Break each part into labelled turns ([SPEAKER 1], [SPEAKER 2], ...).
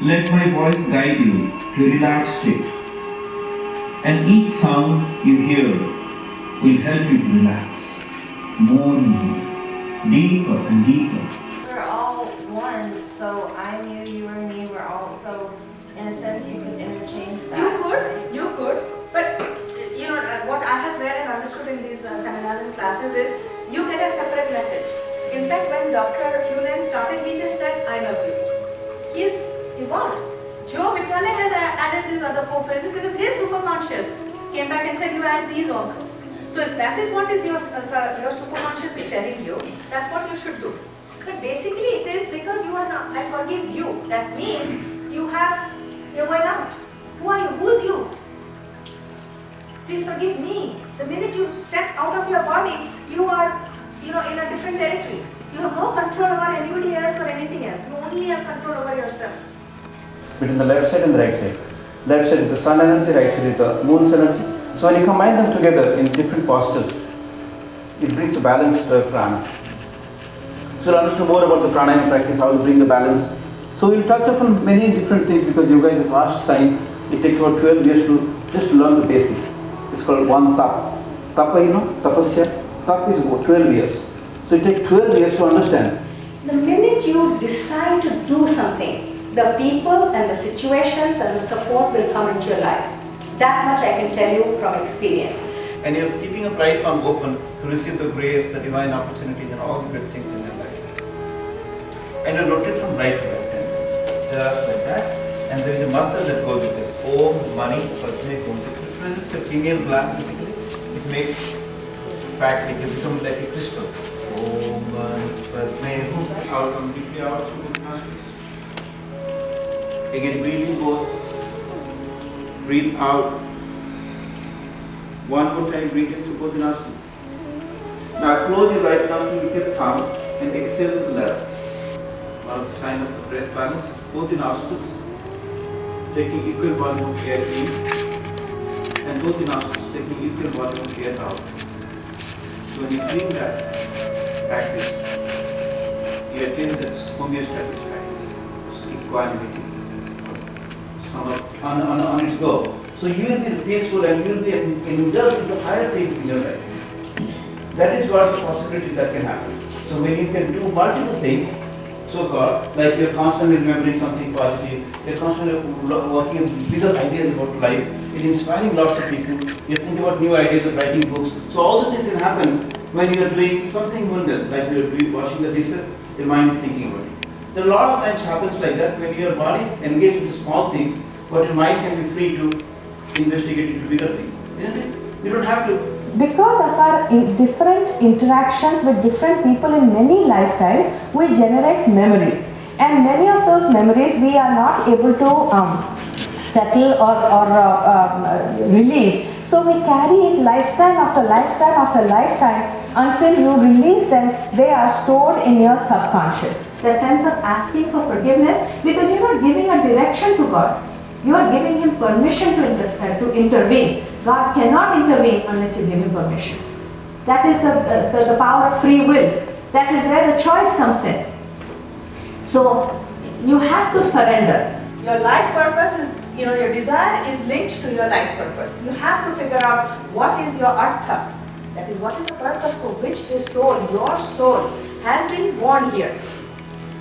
[SPEAKER 1] Let my voice guide you to a relaxed state. And each sound you hear will help you to relax more and more, deeper and deeper.
[SPEAKER 2] We're all one, so I knew you were me, we're all, so in a sense you could interchange that.
[SPEAKER 3] You could, but you know, what I have read and understood in these seminars and classes is, you get a separate message. In fact, when Dr. Hulen started, he just said, I love you. He's evolved. Joe Vitale has added these other 4 phases because his superconscious came back and said, you add these also. So if that is what is your superconscious is telling you, that's what you should do. But basically it is because you are not, I forgive you. That means you're going out. Who are you? Who's you? Please forgive me. The minute you step out of your body, you are, in a different territory. You have no control over anybody else or anything else. You only have control over yourself.
[SPEAKER 4] Between the left side and the right side. Left side is the sun energy, right side is the moon's energy. So when you combine them together in different postures, it brings a balance to the prana. So we'll understand more about the pranayama practice, how to bring the balance. So we'll touch upon many different things because you guys have past science. It takes about 12 years to just learn the basics. It's called one tap. Tapa, tapasya. Tap is about 12 years. So it takes 12 years to understand.
[SPEAKER 3] The minute you decide to do something, the people and the situations and the support will come into your life. That much I can tell you from experience.
[SPEAKER 4] And you're keeping a right arm open to receive the grace, the divine opportunities and all the good things in your life. And you rotate from right to left hand, just like that. And there is a mantra that goes with this. Om Mani Padme Kum. It represents a female gland basically. It makes fact, it becomes like a crystal. Om Mani Padme Kum. Out completely out through the nostrils. Again, breathe in both. Breathe out. One more time, breathe in through both the nostrils. Now close your right nostril with your thumb and exhale to the left. One of the sign of the breath balance. Both the nostrils, taking equal volume of air in, and both the nostrils taking equal volume of air out. So when you bring that practice, you attain this homeostasis practice, this equanimity. On its go. So you will be peaceful and you will be indulged into higher things in your life. That is what the possibilities that can happen. So when you can do multiple things, so-called, like you're constantly remembering something positive, you're constantly working with bigger ideas about life, you're inspiring lots of people, you're thinking about new ideas of writing books. So all these things can happen when you're doing something mundane, like you're washing the dishes, your mind is thinking about it. There are a lot of times happens like that when your body is engaged with small things, but your mind can be free to investigate into bigger things, isn't it? You don't have to.
[SPEAKER 3] Because of our different interactions with different people in many lifetimes, we generate memories. And many of those memories we are not able to settle or release. So we carry it lifetime after lifetime after lifetime until you release them. They are stored in your subconscious. The sense of asking for forgiveness, because you're not giving a direction to God. You are giving Him permission to intervene. God cannot intervene unless you give Him permission. That is the power of free will. That is where the choice comes in. So you have to surrender. Your life purpose is, your desire is linked to your life purpose. You have to figure out what is your artha. That is, what is the purpose for which this soul, your soul, has been born here.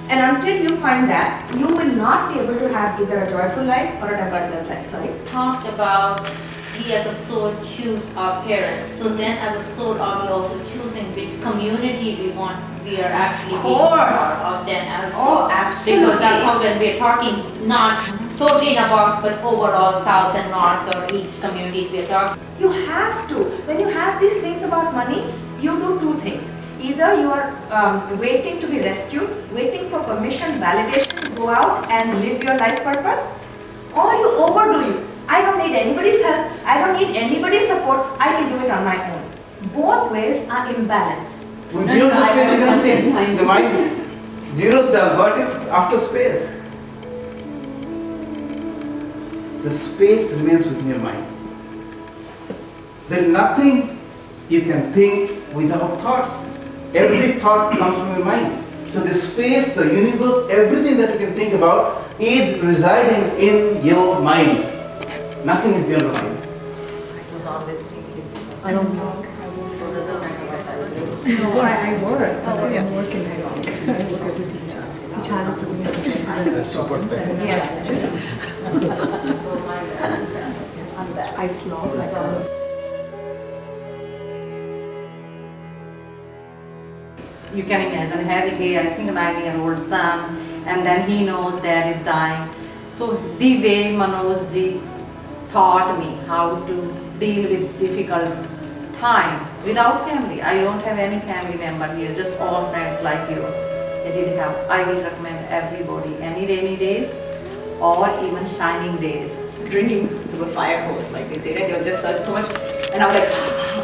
[SPEAKER 3] And until you find that, you will not be able to have either a joyful life or an abundant life. Sorry.
[SPEAKER 5] Talked about we as a soul choose our parents. So then as a soul, are we also choosing which community we want? We are actually being part of them as well.
[SPEAKER 3] Absolutely.
[SPEAKER 5] Because that's how when we're talking, not totally in a box, but overall south and north or east communities we are talking.
[SPEAKER 3] You have to. When you have these things about money, you do two things. Either you are waiting to be rescued, waiting for permission, validation to go out and live your life purpose, or you overdo it. I don't need anybody's help, I don't need anybody's support, I can do it on my own. Both ways are imbalance.
[SPEAKER 4] We build the space, you can think. The mind zeroes down. What is after space? The space remains within your mind. There is nothing you can think without thoughts. Every thought comes from your mind. So the space, the universe, everything that you can think about is residing in your mind. Nothing is beyond the mind.
[SPEAKER 5] I was always thinking, I don't know. So doesn't matter what I do.
[SPEAKER 6] No, I work. I work in I work as a teacher, which has its own stresses and its problems and its challenges.
[SPEAKER 5] So my bad.
[SPEAKER 6] I slog like a...
[SPEAKER 7] You can imagine having a, I think, 9-year-old son, and then he knows dad is dying. So the way Manoj ji taught me how to deal with difficult time without family. I don't have any family member here, just all friends like you. They did help. I will recommend everybody, any rainy days or even shining days. Drinking to a fire hose, like they say, right? There was just so much, and I was like,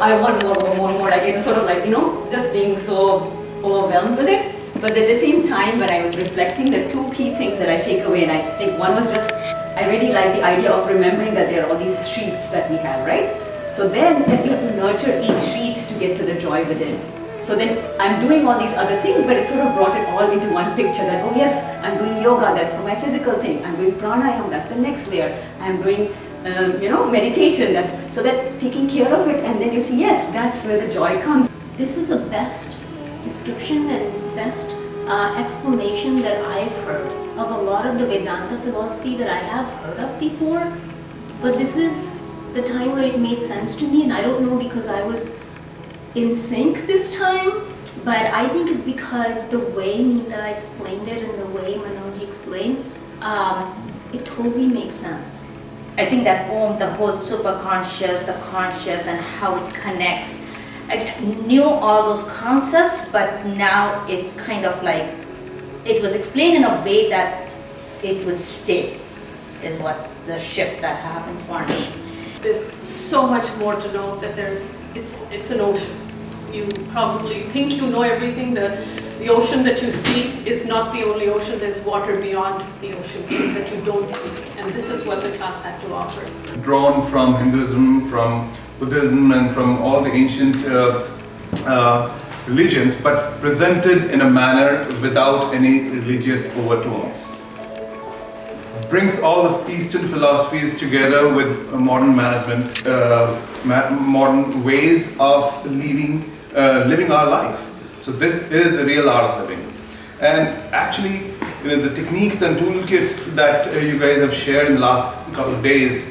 [SPEAKER 7] I want more. Like it was sort of like, just being so overwhelmed with it. But at the same time, when I was reflecting, the two key things that I take away, and I think one was just, I really like the idea of remembering that there are all these streets that we have, right? So then we have to nurture each street to get to the joy within. So then I'm doing all these other things, but it sort of brought it all into one picture that, oh yes, I'm doing yoga, that's for my physical thing. I'm doing pranayama, that's the next layer. I'm doing, meditation, so that taking care of it, and then you see, yes, that's where the joy comes.
[SPEAKER 8] This is the best description and best explanation that I've heard of a lot of the Vedanta philosophy that I have heard of before. But this is the time where it made sense to me, and I don't know because I was in sync this time, but I think it's because the way Nita explained it and the way Manoj explained, it totally makes sense.
[SPEAKER 5] I think that the whole superconscious, the conscious, and how it connects. I knew all those concepts, but now it's kind of like, it was explained in a way that it would stay, is what the shift that happened for me.
[SPEAKER 9] There's so much more to know, that it's an ocean. You probably think you know everything. The ocean that you see is not the only ocean. There's water beyond the ocean that you don't see. And this is what the class had to offer.
[SPEAKER 10] Drawn from Hinduism, from Buddhism, and from all the ancient religions, but presented in a manner without any religious overtones. Brings all of Eastern philosophies together with modern management, modern ways of living our life. So this is the real art of living. And actually, the techniques and toolkits that you guys have shared in the last couple of days,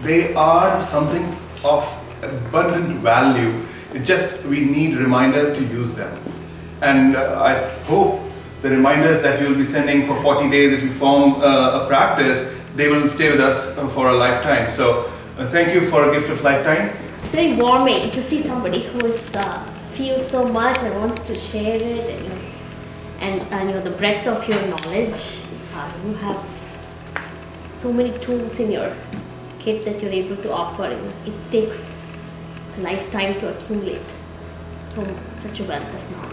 [SPEAKER 10] they are something of abundant value. We need reminder to use them. And I hope the reminders that you'll be sending for 40 days, if you form a practice, they will stay with us for a lifetime. So thank you for a gift of lifetime.
[SPEAKER 11] It's very warming to see somebody who feels so much and wants to share it, and the breadth of your knowledge. You have so many tools in your kit that you're able to offer. It takes a lifetime to accumulate such a wealth of knowledge.